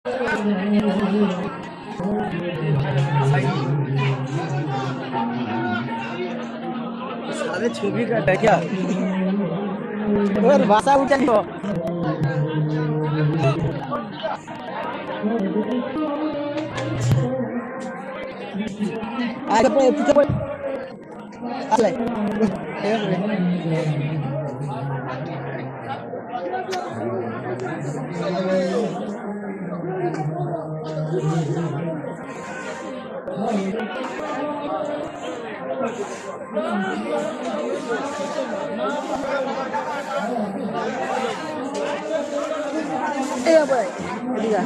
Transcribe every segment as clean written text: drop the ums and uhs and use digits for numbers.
साले छवि का है क्या और भाषा उठन तो आगे पीछे पड़ আসলে এই ভাই এদিকে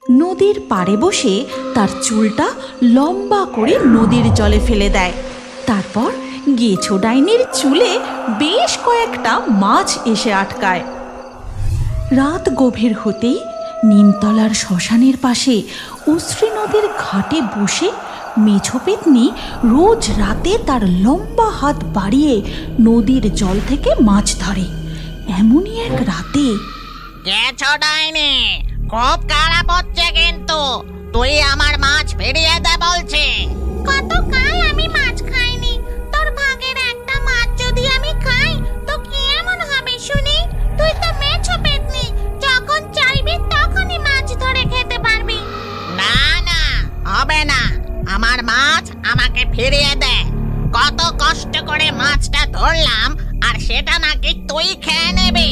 নদীর পাড়ে বসে তার চুলটা লম্বা করে নদীর জলে ফেলে দেয়। তারপর গেছো ডাইনির চুলে বেশ কয়েকটা মাছ এসে আটকায়। রাত গভীর হতেই নিমতলার শ্মশানের পাশে উশ্রী নদীর ঘাটে বসে মেছো পেতনি রোজ রাতে তার লম্বা হাত বাড়িয়ে নদীর জল থেকে মাছ ধরে। এমনই এক রাতে গেছো ডাইনি, খুব খারাপ হচ্ছে কিন্তু তুই আমার মাছ ফিরিয়ে দে বলছি। কতকাল আমি মাছ খাইনি, তোর ভাগের একটা মাছ যদি আমি খাই তো কি এমন হবে শুনি? তুই তো মেছো পেতনি, যখন চাইবি তখনই মাছ ধরে খেতে পারবি। না না, হবে না, আমার মাছ আমাকে ফিরিয়ে দে। কত কষ্ট করে মাছটা ধরলাম আর সেটা নাকি তুই খেয়ে নেবি।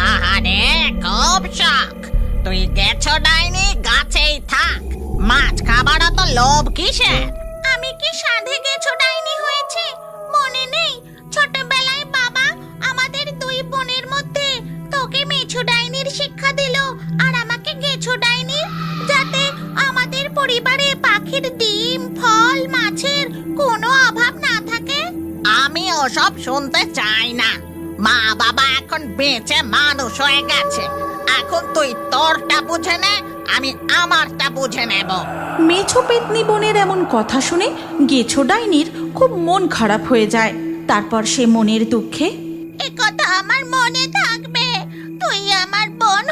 আহারে, খুব শখ। তুই গেছো ডাইনি, গাছেই থাক, মাছ খাবারও তো লোভ কিসের? আমি কি সাধে গেছো ডাইনি হয়েছে? মনে নেই ছোটবেলায় বাবা আমাদের দুই বোনের মধ্যে তোকে মেছো ডাইনির শিক্ষা দিল আর আমাকে গেছো ডাইনির, যাতে আমাদের পরিবারে পাখির ডিম, ফল, মাছের কোনো অভাব না থাকে। আমি ওসব শুনতে চাই না। মা বাবা এখন বেঁচে মানুষ হয়ে গেছে, এখন তুই তোরটা বুঝে নে, আমি আমারটা বুঝে নেব। মেছো পেতনি বোনের এমন কথা শুনে গেছো ডাইনির খুব মন খারাপ হয়ে যায়। তারপর সে মনের দুঃখে এ কথা আমার মনে থাকবে, তুই আমার বোন